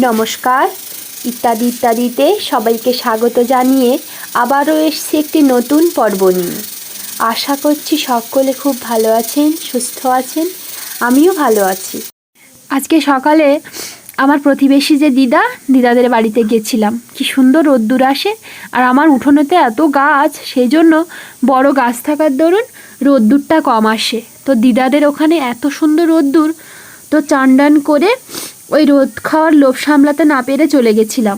নমস্কার, ইত্যাদি ইত্যাদিতে সবাইকে স্বাগত জানিয়ে আবারও এসেছি একটি নতুন পর্ব নিয়ে। আশা করছি সকলে খুব ভালো আছেন, সুস্থ আছেন, আমিও ভালো আছি। আজকে সকালে আমার প্রতিবেশী যে দিদাদের বাড়িতে গেছিলাম। কি সুন্দর রোদ্দুর আসে, আর আমার উঠোনেতে এত গাছ, সেই জন্য বড় গাছ থাকার দরুন রোদ্দুরটা কম আসে। তো দিদাদের ওখানে এত সুন্দর রোদ্দুর, তো চান করে ওই রোদ খাওয়ার লোভ সামলাতে না পেরে চলে গেছিলাম।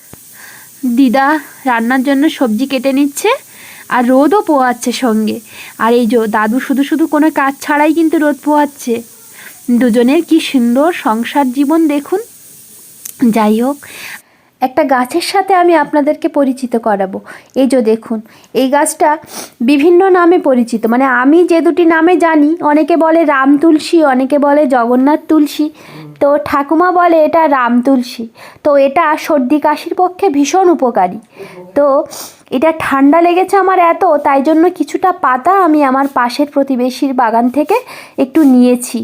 দিদা রান্নার জন্য সবজি কেটে নিচ্ছে আর রোদও পোয়াচ্ছে সঙ্গে। আর এই যে দাদু শুধু শুধু কোনো কাজ ছাড়াই কিন্তু রোদ পোয়াচ্ছে। দুজনের কি সুন্দর সংসার জীবন দেখুন। যাই হোক, একটা গাছের সাথে আমি আপনাদেরকে পরিচিত করাবো। এই যে দেখুন, এই গাছটা বিভিন্ন নামে পরিচিত, মানে আমি যে দুটি নামে জানি, অনেকে বলে রাম তুলসী, অনেকে বলে জগন্নাথ তুলসী, তো ঠাকুমা বলে এটা রাম তুলসী। তো এটা সর্দি কাশির পক্ষে ভীষণ উপকারী। তো এটা ঠান্ডা লেগেছে আমার এত, তাই জন্য কিছুটা পাতা আমি আমার পাশের প্রতিবেশীর বাগান থেকে একটু নিয়েছি।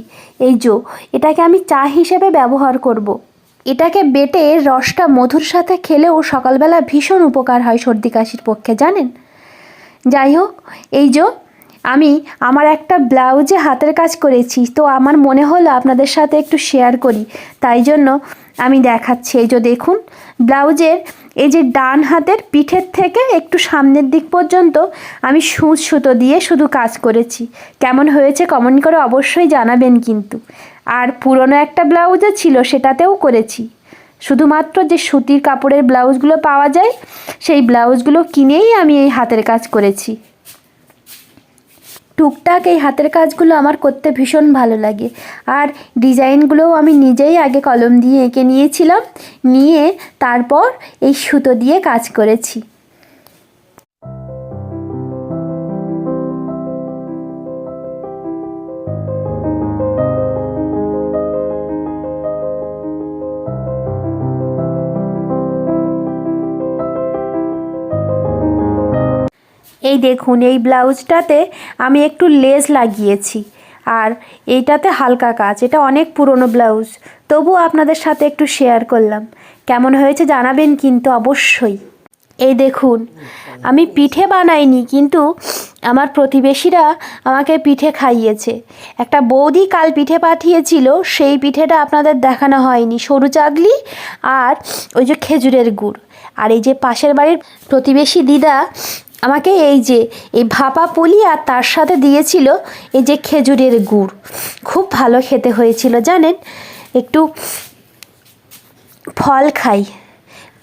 এই যে এটাকে আমি চা হিসেবে ব্যবহার করব। এটাকে বেটে রসটা মধুর সাথে খেলেও সকালবেলা ভীষণ উপকার হয় সর্দি কাশির পক্ষে, জানেন। যাই হোক, এই যে আমি আমার একটা ব্লাউজে হাতের কাজ করেছি, তো আমার মনে হলো আপনাদের সাথে একটু শেয়ার করি, তাই জন্য আমি দেখাচ্ছি। এই যে দেখুন, ব্লাউজের এই যে ডান হাতের পিঠের থেকে একটু সামনের দিক পর্যন্ত আমি সুতো দিয়ে শুধু কাজ করেছি। কেমন হয়েছে কমেন্ট করে অবশ্যই জানাবেন কিন্তু। আর পুরনো একটা ব্লাউজও ছিল, সেটাতেও করেছি। শুধুমাত্র যে সুতির কাপড়ের ব্লাউজগুলো পাওয়া যায়, সেই ব্লাউজগুলো কিনেই আমি এই হাতের কাজ করেছি। টুকটাক এই হাতের কাজগুলো আমার করতে ভীষণ ভালো লাগে। আর ডিজাইনগুলোও আমি নিজেই আগে কলম দিয়ে এঁকে নিয়েছিলাম, নিয়ে তারপর এই সুতো দিয়ে কাজ করেছি। এই দেখুন, এই ব্লাউজটাতে আমি একটু লেস লাগিয়েছি, আর এইটাতে হালকা কাজ। এটা অনেক পুরনো ব্লাউজ, তবুও আপনাদের সাথে একটু শেয়ার করলাম। কেমন হয়েছে জানাবেন কিন্তু অবশ্যই। এই দেখুন, আমি পিঠে বানাইনি, কিন্তু আমার প্রতিবেশীরা আমাকে পিঠে খাইয়েছে। একটা বৌদি কাল পিঠে পাঠিয়েছিল, সেই পিঠেটা আপনাদের দেখানো হয়নি। সরু চাগলি আর ওই যে খেজুরের গুড়। আর এই যে পাশের বাড়ির প্রতিবেশী দিদা আমাকে এই যে এই ভাপা পুলি আর তার সাথে দিয়েছিল এই যে খেজুরের গুড়। খুব ভালো খেতে হয়েছিল জানেন। একটু ফল খাই,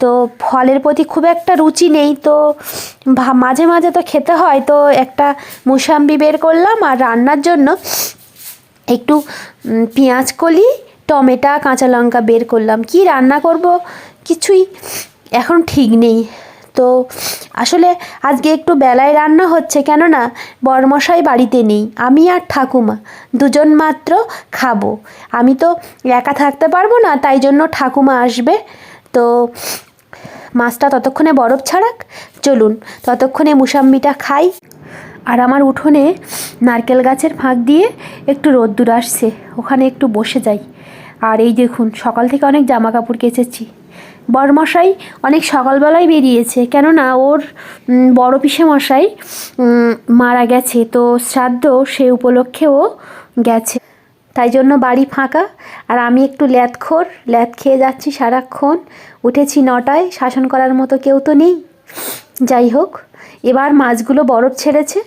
তো ফলের প্রতি খুব একটা রুচি নেই, তো মাঝে মাঝে তো খেতে হয়। তো একটা মুসাম্বি বের করলাম, আর রান্নার জন্য একটু পেঁয়াজ কলি, টমেটো, কাঁচা লঙ্কা বের করলাম। কি রান্না করব কিছুই এখন ঠিক নেই। তো আসলে আজকে একটু বেলায় রান্না হচ্ছে, কেননা বরমশাই বাড়িতে নেই, আমি আর ঠাকুমা দুজন মাত্র খাবো। আমি তো একা থাকতে পারবো না, তাই জন্য ঠাকুমা আসবে। তো মাছটা ততক্ষণে বরফ ছাড়াক, চলুন ততক্ষণে মুসাম্বিটা খাই। আর আমার উঠোনে নারকেল গাছের ফাঁক দিয়ে একটু রোদ্দুর আসছে, ওখানে একটু বসে যাই। আর এই দেখুন, সকাল থেকে অনেক জামা কাপড় কেচেছি। বরমশাই অনেক সকালবেলায় বেরিয়েছে, কেননা ওর বড় পিসেমশাই মারা গেছে, তো শ্রাদ্ধ, সে উপলক্ষে ও গেছে, তাই জন্য বাড়ি ফাঁকা। আর আমি একটু ল্যাদ খেয়ে যাচ্ছি সারাক্ষণ। উঠেছি 9টায়, শাসন করার মতো কেউ তো নেই। যাই হোক, এবার মাছগুলো বরফ ছেড়েছে,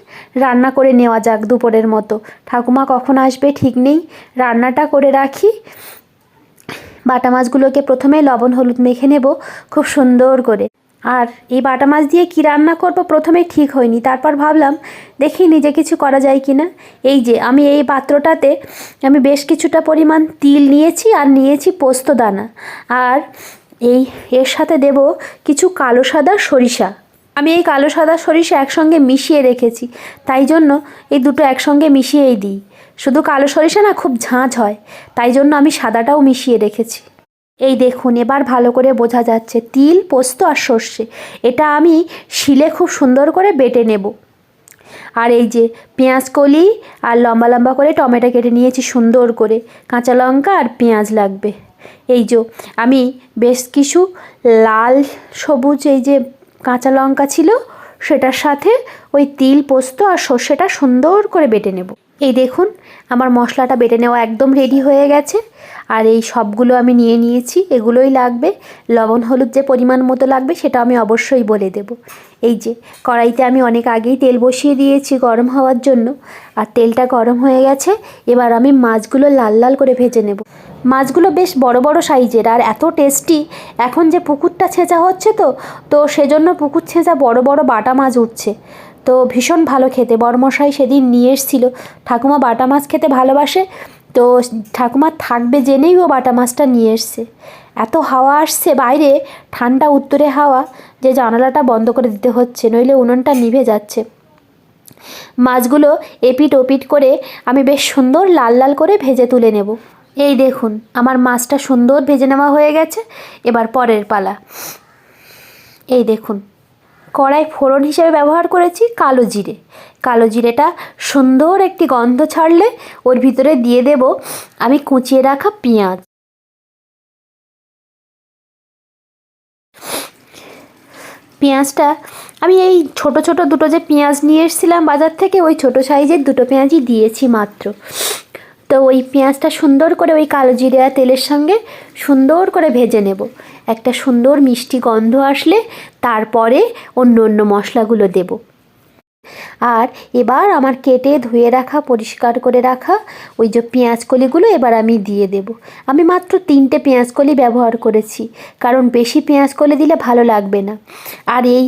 রান্না করে নেওয়া যাক দুপুরের মতো। ঠাকুমা কখন আসবে ঠিক নেই, রান্নাটা করে রাখি। বাটা মাছগুলোকে প্রথমে লবণ হলুদ মেখে নেব খুব সুন্দর করে। আর এই বাটা মাছ দিয়ে কী রান্না করব প্রথমে ঠিক হয়নি, তারপর ভাবলাম দেখি নিজে কিছু করা যায় কি না। এই যে আমি এই পাত্রটাতে আমি বেশ কিছুটা পরিমাণ তিল নিয়েছি, আর নিয়েছি পোস্ত দানা, আর এর সাথে দেব কিছু কালো সাদা সরিষা। আমি এই কালো সাদা সরিষা একসঙ্গে মিশিয়ে রেখেছি, তাই জন্য এই দুটো একসঙ্গে মিশিয়েই দিই। শুধু কালো সরিষা না, খুব ঝাঁঝ হয়, তাই জন্য আমি সাদাটাও মিশিয়ে রেখেছি। এই দেখুন, এবার ভালো করে বোঝা যাচ্ছে তিল, পোস্ত আর সর্ষে। এটা আমি শিলে খুব সুন্দর করে বেটে নেব। আর এই যে পেঁয়াজ কলি আর লম্বা লম্বা করে টমেটো কেটে নিয়েছি সুন্দর করে, কাঁচা লঙ্কা আর পেঁয়াজ লাগবে। এই যে আমি বেশ কিছু লাল সবুজ এই যে কাঁচা লঙ্কা ছিল সেটার সাথে ওই তিল পোস্ত আর সর্ষেটা সুন্দর করে বেটে নেব। এই দেখুন আমার মশলাটা বেটে নেওয়া একদম রেডি হয়ে গেছে। আর এই সবগুলো আমি নিয়ে নিয়েছি, এগুলোই লাগবে। লবণ হলুদ যে পরিমাণ মতো লাগবে সেটা আমি অবশ্যই বলে দেব। এই যে কড়াইতে আমি অনেক আগেই তেল বসিয়ে দিয়েছি গরম হওয়ার জন্য, আর তেলটা গরম হয়ে গেছে। এবার আমি মাছগুলো লাল লাল করে ভেজে নেব। মাছগুলো বেশ বড় বড় সাইজের আর এত টেস্টি। এখন যে পুকুরটা ছেঁচা হচ্ছে তো সেজন্য পুকুর ছেঁচা বড় বড় বাটা মাছ উঠছে, তো ভীষণ ভালো খেতে। বড়মশাই সেদিন নিয়ে এসেছিল, ঠাকুমা বাটা মাছ খেতে ভালোবাসে, তো ঠাকুমা থাকবে জেনেই ও বাটা মাছটা নিয়ে এসছে। এত হাওয়া আসছে বাইরে, ঠান্ডা উত্তরে হাওয়া, যে জানালাটা বন্ধ করে দিতে হচ্ছে, নইলে উনুনটা নিভে যাচ্ছে। মাছগুলো এপিট ওপিট করে আমি বেশ সুন্দর লাল লাল করে ভেজে তুলে নেব। এই দেখুন আমার মাছটা সুন্দর ভেজে নেওয়া হয়ে গেছে। এবার পরের পালা। এই দেখুন কড়াই ফোড়ন হিসেবে ব্যবহার করেছি কালো জিরে। কালো জিরেটা সুন্দর একটি গন্ধ ছাড়লে ওর ভিতরে দিয়ে দেব আমি কুচিয়ে রাখা পেঁয়াজ। পেঁয়াজটা আমি এই ছোট ছোট দুটো যে পেঁয়াজ নিয়ে এসেছিলাম বাজার থেকে, ওই ছোট সাইজের দুটো পেঁয়াজই দিয়েছি মাত্র। তো ওই পেঁয়াজটা সুন্দর করে ওই কালো জিরে আর তেলের সঙ্গে সুন্দর করে ভেজে নেব। একটা সুন্দর মিষ্টি গন্ধ আসলে তারপরে অন্য অন্য মশলাগুলো দেব। আর এবার আমার কেটে ধুয়ে রাখা পরিষ্কার করে রাখা ওই যে পেঁয়াজ কলিগুলো এবার আমি দিয়ে দেব। আমি মাত্র 3টে পেঁয়াজ কলি ব্যবহার করেছি, কারণ বেশি পেঁয়াজ কলি দিলে ভালো লাগবে না। আর এই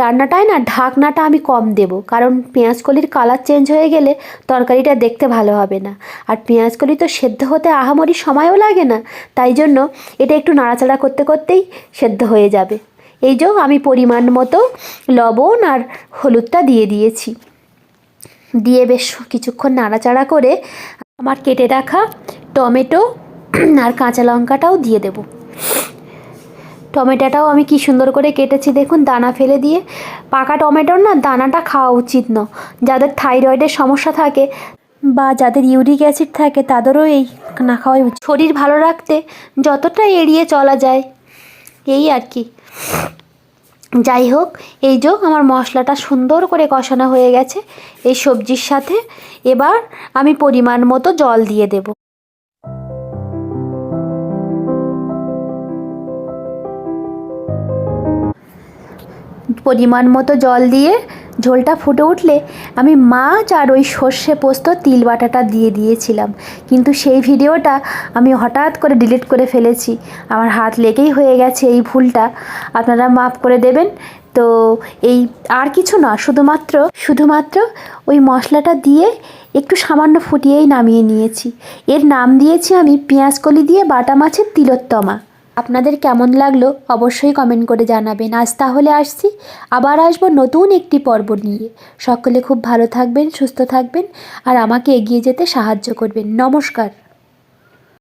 রান্নাটায় না ঢাকনাটা আমি কম দেব, কারণ পেঁয়াজ কলির কালার চেঞ্জ হয়ে গেলে তরকারিটা দেখতে ভালো হবে না। আর পেঁয়াজ কলি তো সেদ্ধ হতে আহামরি সময়ও লাগে না, তাই জন্য এটা একটু নাড়াচাড়া করতে করতেই সেদ্ধ হয়ে যাবে। এই যে আমি পরিমাণ মতো লবণ আর হলুদটা দিয়ে দিয়েছি, দিয়ে বেশ কিছুক্ষণ নাড়াচাড়া করে আমার কেটে রাখা টমেটো আর কাঁচা লঙ্কাটাও দিয়ে দেব। টমেটোটাও আমি কি সুন্দর করে কেটেছি দেখুন, দানা ফেলে দিয়ে। পাকা টমেটোর না দানাটা খাওয়া উচিত না। যাদের থাইরয়েডের সমস্যা থাকে বা যাদের ইউরিক অ্যাসিড থাকে তাদেরও এই না খাওয়াই উচিত। শরীর ভালো রাখতে যতটা এড়িয়ে চলা যায় এই আর কি। যাই হোক, এই যে আমার মশলাটা সুন্দর করে কষানো হয়ে গেছে এই সবজির সাথে। এবার আমি পরিমাণ মতো জল দিয়ে দেব। পরিমাণ মতো জল দিয়ে ঝোলটা ফুটে উঠলে আমি মাছ আর ওই সর্ষে পোস্ত তিল বাটাটা দিয়ে দিয়েছিলাম, কিন্তু সেই ভিডিওটা আমি হঠাৎ করে ডিলিট করে ফেলেছি। আমার হাত লেগেই হয়ে গেছে এই ভুলটা, আপনারা মাফ করে দেবেন। তো এই আর কিছু না, শুধুমাত্র ওই মশলাটা দিয়ে একটু সামান্য ফুটিয়েই নামিয়ে নিয়েছি। এর নাম দিয়েছি আমি পেঁয়াজকলি দিয়ে বাটা মাছের তিলোত্তমা। আপনাদের কেমন লাগলো অবশ্যই কমেন্ট করে জানাবেন। আজ তাহলে আসছি, আবার আসবো নতুন একটি পর্ব নিয়ে। সকলে খুব ভালো থাকবেন, সুস্থ থাকবেন আর আমাকে এগিয়ে যেতে সাহায্য করবেন। নমস্কার।